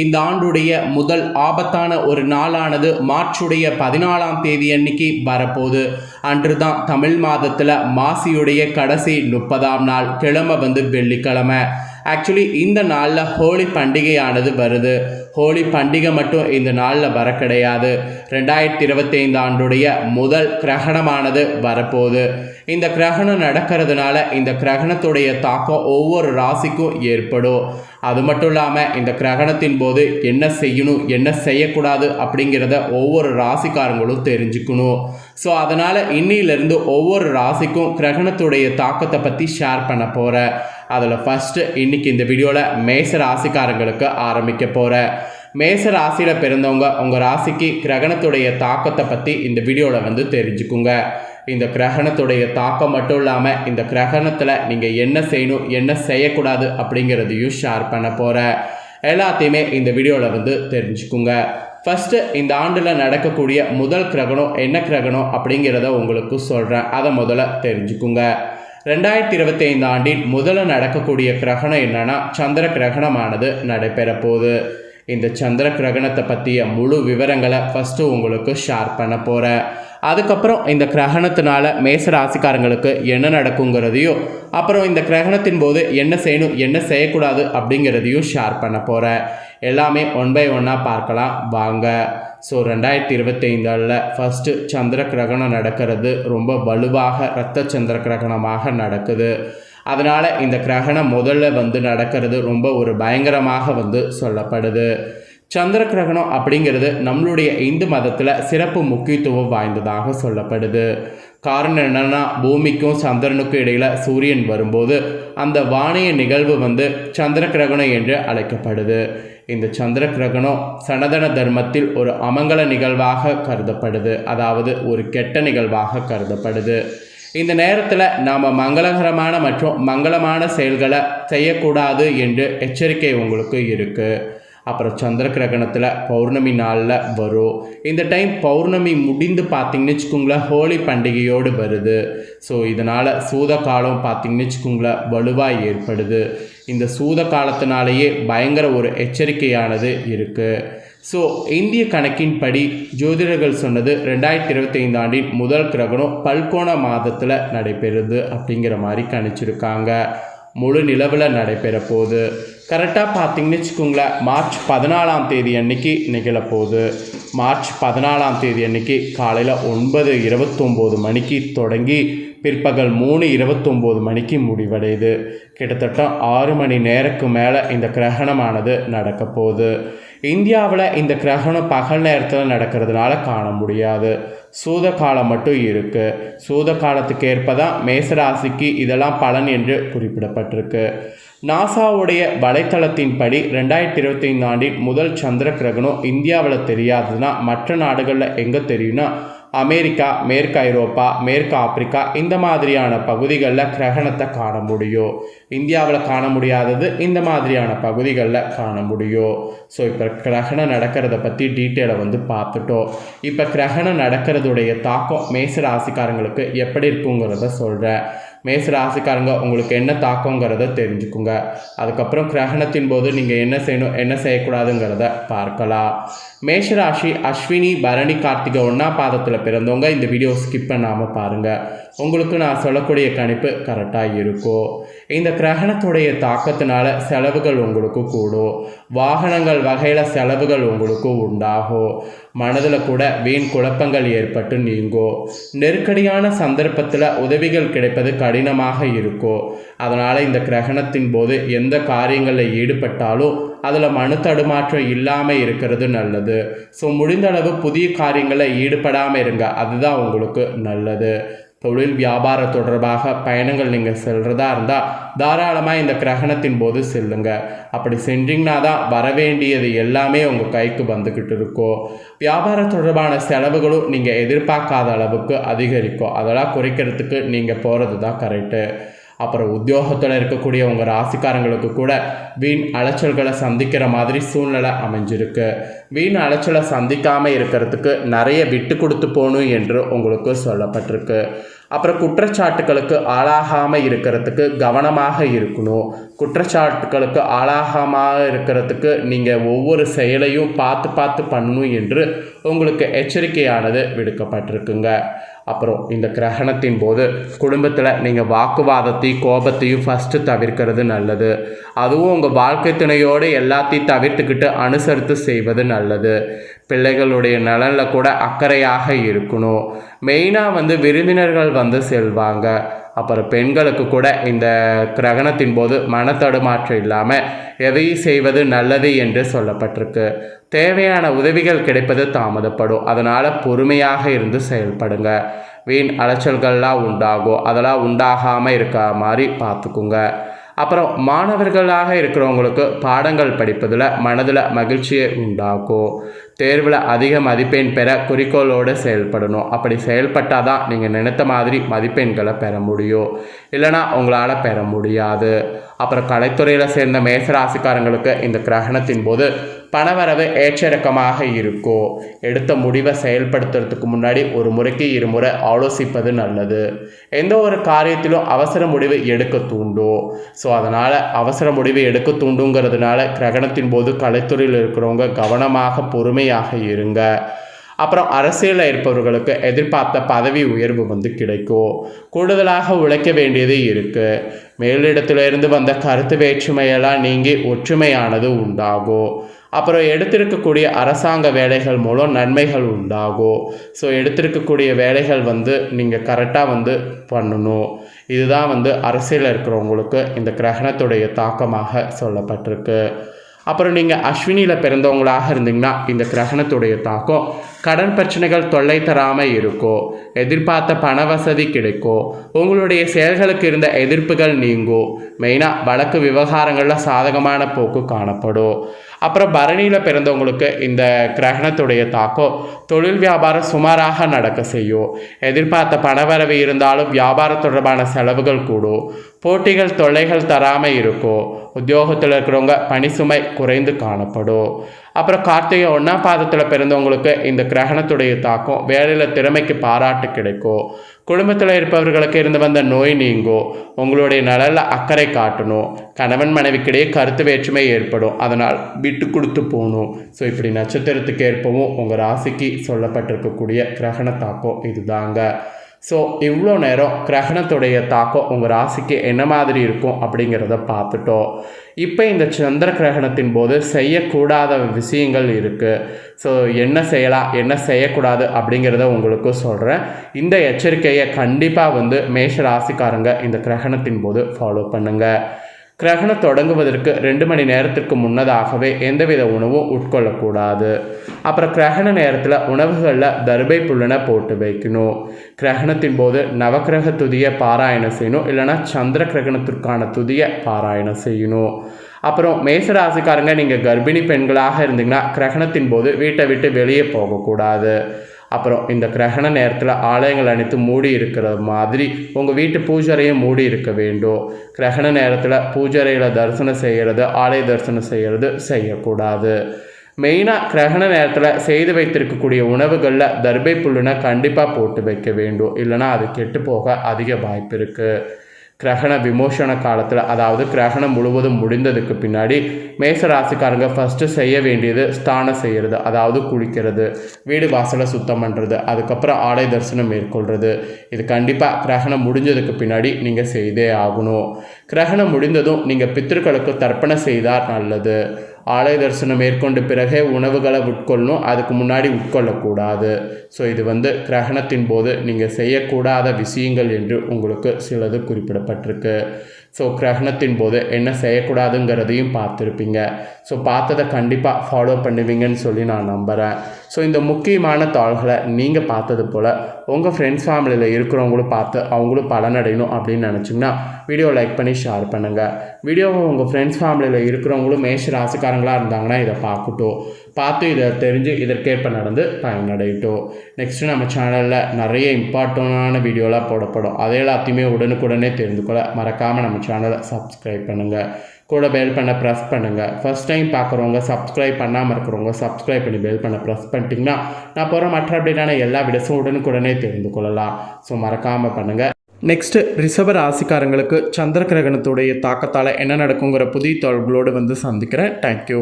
இந்த ஆண்டுடைய முதல் ஆபத்தான ஒரு நாளானது மார்ச்சுடைய 14ஆம் தேதி அன்னைக்கு வரப்போகுது. அன்று தான் தமிழ் மாதத்தில் மாசியுடைய கடைசி 30ஆம் நாள், கிழமை வெள்ளிக்கிழமை. ஆக்சுவலி இந்த நாளில் ஹோலி பண்டிகையானது வருது. ஹோலி பண்டிகை மட்டும் இந்த நாளில் வர கிடையாது. 2025 ஆண்டுடைய முதல் கிரகணமானது வரப்போகுது. இந்த கிரகணம் நடக்கிறதுனால இந்த கிரகணத்துடைய தாக்கம் ஒவ்வொரு ராசிக்கும் ஏற்படும். அது மட்டும் இல்லாமல் இந்த கிரகணத்தின் போது என்ன செய்யணும் என்ன செய்யக்கூடாது அப்படிங்கிறத ஒவ்வொரு ராசிக்காரங்களும் தெரிஞ்சுக்கணும். ஸோ அதனால் இன்னிலிருந்து ஒவ்வொரு ராசிக்கும் கிரகணத்துடைய தாக்கத்தை பற்றி ஷேர் பண்ண போகிறேன். அதில் ஃபஸ்ட்டு இன்றைக்கி இந்த வீடியோவில் மேச ராசிக்காரங்களுக்கு ஆரம்பிக்க போகிறேன். மேச ராசியில் பிறந்தவங்க உங்கள் ராசிக்கு கிரகணத்துடைய தாக்கத்தை பற்றி இந்த வீடியோவில் தெரிஞ்சுக்குங்க. இந்த கிரகணத்துடைய தாக்கம் மட்டும் இல்லாமல் இந்த கிரகணத்தில் நீங்கள் என்ன செய்யணும் என்ன செய்யக்கூடாது அப்படிங்கிறதையும் ஷேர் பண்ண போகிறேன். எல்லாத்தையுமே இந்த வீடியோவில் தெரிஞ்சுக்குங்க. ஃபஸ்ட்டு இந்த ஆண்டில் நடக்கக்கூடிய முதல் கிரகணம் என்ன கிரகணம் அப்படிங்கிறத உங்களுக்கு சொல்கிறேன். அதை முதல்ல தெரிஞ்சுக்குங்க. 2025 ஆண்டில் முதல்ல நடக்கக்கூடிய கிரகணம் என்னன்னா சந்திர கிரகணமானது நடைபெற போகுது. இந்த சந்திர கிரகணத்தை பற்றிய முழு விவரங்களை ஃபஸ்ட்டு உங்களுக்கு ஷேர் பண்ண போகிறேன். அதுக்கப்புறம் இந்த கிரகணத்தினால மேச ராசிக்காரங்களுக்கு என்ன நடக்குங்கிறதையும், அப்புறம் இந்த கிரகணத்தின் போது என்ன செய்யணும் என்ன செய்யக்கூடாது அப்படிங்கிறதையும் ஷேர் பண்ண போகிறேன். எல்லாமே ஒன் பை ஒன்னாக பார்க்கலாம் வாங்க. ஸோ 2025 ஃபஸ்ட்டு சந்திர கிரகணம் நடக்கிறது ரொம்ப வலுவாக இரத்த சந்திர கிரகணமாக நடக்குது. அதனால் இந்த கிரகணம் முதல்ல நடக்கிறது ரொம்ப ஒரு பயங்கரமாக சொல்லப்படுது. சந்திர கிரகணம் அப்படிங்கிறது நம்மளுடைய இந்து மதத்தில் சிறப்பு முக்கியத்துவம் வாய்ந்ததாக சொல்லப்படுது. காரணம் என்னென்னா, பூமிக்கும் சந்திரனுக்கும் இடையில் சூரியன் வரும்போது அந்த வானிய நிகழ்வு சந்திர கிரகணம் என்று அழைக்கப்படுது. இந்த சந்திர கிரகணம் சனாதன தர்மத்தில் ஒரு அமங்கல நிகழ்வாக கருதப்படுது, அதாவது ஒரு கெட்ட நிகழ்வாக கருதப்படுது. இந்த நேரத்தில் நாம் மங்களகரமான மற்றும் மங்களமான செயல்களை செய்யக்கூடாது என்று எச்சரிக்கை உங்களுக்கு இருக்குது. அப்புறம் சந்திர கிரகணத்தில் பௌர்ணமி நாளில் வரும். இந்த டைம் பௌர்ணமி முடிந்து பார்த்திங்கன்னு வச்சுக்கோங்களேன் ஹோலி பண்டிகையோடு வருது. ஸோ இதனால் சூத காலம் பார்த்திங்கன்னு வச்சுக்கோங்களேன் வலுவாக ஏற்படுது. இந்த சூத காலத்தினாலேயே பயங்கர ஒரு எச்சரிக்கையானது இருக்குது. ஸோ இந்திய கணக்கின்படி ஜோதிடர்கள் சொன்னது 2025 ஆண்டின் முதல் கிரகணம் பல்கோண மாதத்தில் நடைபெறுது அப்படிங்கிற மாதிரி கணிச்சிருக்காங்க. முழு நிலவில் நடைபெற போகுது. கரெக்டாக பார்த்திங்கன்னு வச்சுக்கோங்களேன் மார்ச் 14ஆம் தேதி அன்னைக்கு நிகழப்போகுது. மார்ச் 14ஆம் தேதி அன்னைக்கு காலையில் 9:29 மணிக்கு தொடங்கி பிற்பகல் 3:29 மணிக்கு முடிவடையுது. கிட்டத்தட்ட 6 மணி நேரத்துக்கு மேலே இந்த கிரகணமானது நடக்க போகுது. இந்தியாவில் இந்த கிரகணம் பகல் நேரத்தில் நடக்கிறதுனால காண முடியாது. சூத காலம் மட்டும் இருக்குது. சூத காலத்துக்கு ஏற்பதான் மேசராசிக்கு இதெல்லாம் பலன் என்று குறிப்பிடப்பட்டிருக்கு. நாசாவுடைய வலைத்தளத்தின்படி 2025 ஆண்டின் முதல் சந்திர கிரகணம் இந்தியாவில் தெரியாதுன்னா மற்ற நாடுகளில் எங்கே தெரியும்னா அமெரிக்கா, மேற்கு ஐரோப்பா, மேற்கு ஆப்பிரிக்கா இந்த மாதிரியான பகுதிகளில் கிரகணத்தை காண முடியும். இந்தியாவில் காண முடியாதது இந்த மாதிரியான பகுதிகளில் காண முடியும். ஸோ இப்போ கிரகணம் நடக்கிறத பற்றி டீட்டெயிலை பார்த்துட்டோம். இப்போ கிரகணம் நடக்கிறதுடைய தாக்கம் மேச ராசிக்காரங்களுக்கு எப்படி இருக்குங்கிறத சொல்கிறேன். மேச ராசிக்காரங்க உங்களுக்கு என்ன தாக்கங்கிறத தெரிஞ்சுக்குங்க. அதுக்கப்புறம் கிரகணத்தின் போது நீங்கள் என்ன செய்யணும் என்ன செய்யக்கூடாதுங்கிறத பார்க்கலாம். மேஷராசி அஸ்வினி பரணி கார்த்திகை 1ஆம் பாதத்தில் பிறந்தவங்க இந்த வீடியோ ஸ்கிப் பண்ணாமல் பாருங்கள். உங்களுக்கு நான் சொல்லக்கூடிய கணிப்பு கரெக்டாக இருக்கும். இந்த கிரகணத்துடைய தாக்கத்தினால செலவுகள் உங்களுக்கு கூடும். வாகனங்கள் வகையில் செலவுகள் உங்களுக்கு உண்டாகும். மனதில் கூட வீண் குழப்பங்கள் ஏற்பட்டு நீங்கும். நெருக்கடியான சந்தர்ப்பத்தில் உதவிகள் கிடைப்பது கடினமாக இருக்கும். அதனால் இந்த கிரகணத்தின் போது எந்த காரியங்களில் ஈடுபட்டாலும் அதில் மனு தடுமாற்றம் இல்லாமல் இருக்கிறது நல்லது. ஸோ முடிந்த அளவு புதிய காரியங்களில் ஈடுபடாமல் இருங்க, அதுதான் உங்களுக்கு நல்லது. தொழில் வியாபார தொடர்பாக பயணங்கள் நீங்கள் செல்கிறதா இருந்தால் தாராளமாக இந்த கிரகணத்தின் போது செல்லுங்க. அப்படி சென்றீங்கன்னா தான் வரவேண்டியது எல்லாமே உங்கள் கைக்கு வந்துக்கிட்டு இருக்கும். வியாபார தொடர்பான செலவுகளும் நீங்கள் எதிர்பார்க்காத அளவுக்கு அதிகரிக்கும். அதெல்லாம் குறைக்கிறதுக்கு நீங்கள் போகிறது தான் கரெக்டு. அப்புறம் உத்தியோகத்தில் இருக்கக்கூடிய உங்கள் ராசிக்காரங்களுக்கு கூட வீண் அலைச்சல்களை சந்திக்கிற மாதிரி சூழ்நிலை அமைஞ்சிருக்கு. வீண் அலைச்சலை சந்திக்காமல் இருக்கிறதுக்கு நிறைய விட்டு கொடுத்து போகணும் என்று உங்களுக்கு சொல்லப்பட்டிருக்கு. அப்புறம் குற்றச்சாட்டுகளுக்கு ஆளாகாமல் இருக்கிறதுக்கு கவனமாக இருக்கணும். குற்றச்சாட்டுகளுக்கு ஆளாகாமல் இருக்கிறதுக்கு நீங்கள் ஒவ்வொரு செயலையும் பார்த்து பார்த்து பண்ணணும் என்று உங்களுக்கு எச்சரிக்கையானது விடுக்கப்பட்டிருக்குங்க. அப்புறம் இந்த கிரகணத்தின் போது குடும்பத்தில் நீங்கள் வாக்குவாதத்தையும் கோபத்தையும் ஃபஸ்ட்டு தவிர்க்கிறது நல்லது. அதுவும் உங்கள் வாழ்க்கை துணையோடு எல்லாத்தையும் தவிர்த்துக்கிட்டு அனுசரித்து செய்வது நல்லது. பிள்ளைகளுடைய நலனில் கூட அக்கறையாக இருக்கணும். மெயினாக விருந்தினர்கள் செல்வாங்க. அப்புறம் பெண்களுக்கு கூட இந்த கிரகணத்தின் போது மனத்தடுமாற்றம் இல்லாமல் எதையும் செய்வது நல்லது என்று சொல்லப்பட்டிருக்கு. தேவையான உதவிகள் கிடைப்பது தாமதப்படும். அதனால் பொறுமையாக இருந்து செயல்படுங்க. வீண் அலைச்சல்கள்லாம் உண்டாகும். அதெல்லாம் உண்டாகாமல் இருக்க மாதிரி பார்த்துக்குங்க. அப்புறம் மாணவர்களாக இருக்கிறவங்களுக்கு பாடங்கள் படிப்பதில் மனதில் மகிழ்ச்சியை உண்டாக்கும். தேர்வில் அதிக மதிப்பெண் பெற குறிக்கோளோடு செயல்படணும். அப்படி செயல்பட்டால் தான் நீங்கள் நினைத்த மாதிரி மதிப்பெண்களை பெற முடியும். இல்லைனா உங்களால் பெற முடியாது. அப்புறம் கலைத்துறையில் சேர்ந்த மேசராசிக்காரங்களுக்கு இந்த கிரகணத்தின் போது பணவரவு ஏற்றிறக்கமாக இருக்கும். எடுத்த முடிவை செயல்படுத்துறதுக்கு முன்னாடி ஒரு முறைக்கு இருமுறை ஆலோசிப்பது நல்லது. எந்த ஒரு காரியத்திலும் அவசர முடிவு எடுக்க தூண்டும். ஸோ அதனால் அவசர முடிவு எடுக்க தூண்டுங்கிறதுனால கிரகணத்தின் போது கலைத்துறையில் இருக்கிறவங்க கவனமாக பொறுமையாக இருங்க. அப்புறம் அரசியலில் இருப்பவர்களுக்கு எதிர்பார்த்த பதவி உயர்வு கிடைக்கும். கூடுதலாக உழைக்க வேண்டியது இருக்குது. மேலிடத்திலிருந்து வந்த கருத்து வேற்றுமையெல்லாம் நீங்கி ஒற்றுமையானது உண்டாகும். அப்புறம் எடுத்திருக்கக்கூடிய அரசாங்க வேலைகள் மூலம் நன்மைகள் உண்டாகும். ஸோ எடுத்திருக்கக்கூடிய வேலைகள் நீங்கள் கரெக்டாக பண்ணணும். இதுதான் அரசியலில் இருக்கிறவங்களுக்கு இந்த கிரகணத்துடைய தாக்கமாக சொல்லப்பட்டிருக்கு. அப்புறம் நீங்கள் அஸ்வினியில் பிறந்தவங்களாக இருந்தீங்கன்னா இந்த கிரகணத்துடைய தாக்கம் கடன் பிரச்சனைகள் தொல்லை தராமல் இருக்கும். எதிர்பார்த்த பண வசதி கிடைக்கும். உங்களுடைய செயல்களுக்கு இருந்த எதிர்ப்புகள் நீங்கும். மெயினாக வழக்கு விவகாரங்களில் சாதகமான போக்கு காணப்படும். அப்புறம் பரணியில் பிறந்தவங்களுக்கு இந்த கிரகணத்துடைய தாக்கம் தொழில் வியாபாரம் சுமாராக நடக்க செய்யும். எதிர்பார்த்த பணவரவு இருந்தாலும் வியாபாரம் தொடர்பான செலவுகள் கூடும். போட்டிகள் தொல்லைகள் தராமல் இருக்கும். உத்தியோகத்தில் இருக்கிறவங்க பணி சுமை குறைந்து காணப்படும். அப்புறம் கார்த்திகை 1ஆம் பாதத்தில் பிறந்தவங்களுக்கு இந்த கிரகணத்துடைய தாக்கம் வேலையில் திறமைக்கு பாராட்டு கிடைக்கும். குடும்பத்தில் இருப்பவர்களுக்கு இருந்து வந்த நோய் நீங்கும். உங்களுடைய நலனில் அக்கறை காட்டணும். கணவன் மனைவிக்கிடையே கருத்து வேற்றுமை ஏற்படும். அதனால் விட்டு கொடுத்து போகணும். ஸோ இப்படி நட்சத்திரத்துக்கு ஏற்பவும் உங்கள் ராசிக்கு சொல்லப்பட்டிருக்கக்கூடிய கிரகண தாக்கம் இதுதாங்க. ஸோ இவ்வளோ நேரம் கிரகணத்துடைய தாக்கம் உங்கள் ராசிக்கு என்ன மாதிரி இருக்கும் அப்படிங்கிறத பார்த்துட்டோம். இப்போ இந்த சந்திர கிரகணத்தின் போது செய்யக்கூடாத விஷயங்கள் இருக்குது. ஸோ என்ன செய்யலாம் என்ன செய்யக்கூடாது அப்படிங்கிறத உங்களுக்கு சொல்கிறேன். இந்த எச்சரிக்கையை கண்டிப்பாக மேஷ ராசிக்காரங்க இந்த கிரகணத்தின் போது ஃபாலோ பண்ணுங்கள். கிரகணம் தொடங்குவதற்கு 2 மணி நேரத்திற்கு முன்னதாகவே எந்தவித உணவும் உட்கொள்ளக்கூடாது. அப்புறம் கிரகண நேரத்தில் உணவுகளில் தர்பை புல்லுனை போட்டு வைக்கணும். கிரகணத்தின் போது நவக்கிரக துதியை பாராயணம் செய்யணும். இல்லைனா சந்திர கிரகணத்திற்கான துதியை பாராயணம் செய்யணும். அப்புறம் மேசராசிக்காரங்க நீங்கள் கர்ப்பிணி பெண்களாக இருந்தீங்கன்னா கிரகணத்தின் போது வீட்டை விட்டு வெளியே போகக்கூடாது. அப்புறம் இந்த கிரகண நேரத்தில் ஆலயங்கள் அனைத்து மூடி இருக்கிற மாதிரி உங்கள் வீட்டு பூஜரையும் மூடி இருக்க வேண்டும். கிரகண நேரத்தில் பூஜரையில் தரிசனம் செய்கிறது ஆலய தரிசனம் செய்கிறது செய்யக்கூடாது. மெயினாக கிரகண நேரத்தில் செய்து வைத்திருக்கக்கூடிய உணவுகளில் தர்பை புல்லுனை கண்டிப்பாக போட்டு வைக்க வேண்டும். இல்லைனா அது கெட்டு போக அதிக வாய்ப்பு இருக்குது. கிரகண விமோசன காலத்தில் அதாவது கிரகணம் முழுவதும் முடிந்ததுக்கு பின்னாடி மேசராசிக்காரங்க ஃபஸ்ட்டு செய்ய வேண்டியது ஸ்நானம் செய்கிறது. அதாவது குளிக்கிறது, வீடு வாசலை சுத்தம் பண்ணுறது, அதுக்கப்புறம் ஆலய தரிசனம் மேற்கொள்கிறது. இது கண்டிப்பாக கிரகணம் முடிஞ்சதுக்கு பின்னாடி நீங்கள் செய்தே ஆகணும். கிரகணம் முடிந்ததும் நீங்கள் பித்திருக்களுக்கு தர்ப்பணம் செய்தால் நல்லது. ஆலய தரிசனம் மேற்கொண்ட பிறகே உணவுகளை உட்கொள்ளணும். அதுக்கு முன்னாடி உட்கொள்ளக்கூடாது. ஸோ இது கிரகணத்தின் போது நீங்கள் செய்யக்கூடாத விஷயங்கள் என்று உங்களுக்கு சிலது குறிப்பிடப்பட்டிருக்கு. ஸோ கிரகணத்தின் போது என்ன செய்யக்கூடாதுங்கிறதையும் பார்த்துருப்பீங்க. ஸோ பார்த்ததை கண்டிப்பாக ஃபாலோ பண்ணுவீங்கன்னு சொல்லி நான் நம்புகிறேன். ஸோ இந்த முக்கியமான தாள்களை நீங்கள் பார்த்தது போல் உங்கள் ஃப்ரெண்ட்ஸ் ஃபேமிலியில் இருக்கிறவங்களும் பார்த்து அவங்களும் பலனடையணும் அப்படின்னு நினச்சிங்கன்னா வீடியோ லைக் பண்ணி ஷேர் பண்ணுங்கள். வீடியோவை உங்கள் ஃப்ரெண்ட்ஸ் ஃபேமிலியில் இருக்கிறவங்களும் மேஷ ராசிக்காரங்களாக இருந்தாங்கன்னா இதை பார்க்கட்டும். பார்த்து இதை தெரிஞ்சு இதற்கேற்ப நடந்து பயனடையட்டும். நெக்ஸ்ட்டு நம்ம சேனலில் நிறைய இம்பார்ட்டண்டான வீடியோலாம் போடப்படும். அதை எல்லாத்தையுமே உடனுக்குடனே தெரிந்து கொள்ள மறக்காமல் நம்ம சேனலை சப்ஸ்கிரைப் பண்ணுங்கள். கூட பெல் பண்ண ப்ரெஸ் பண்ணுங்கள். ஃபஸ்ட் டைம் பார்க்குறவங்க, சப்ஸ்கிரைப் பண்ணாமல் இருக்கிறவங்க சப்ஸ்கிரைப் பண்ணி பெல் பண்ண ப்ரெஸ் பண்ணிட்டீங்கன்னா நான் போகிற மற்ற அப்டேட்டான எல்லா வீடியோஸும் உடனுக்குடனே தெரிந்து கொள்ளலாம். ஸோ மறக்காமல் பண்ணுங்கள். நெக்ஸ்ட்டு ரிஷப ராசிக்காரங்களுக்கு சந்திர கிரகணத்துடைய தாக்கத்தால் என்ன நடக்குங்கிற புதிய தகவல்களோடு வந்து சந்திக்கிறேன். தேங்க்யூ.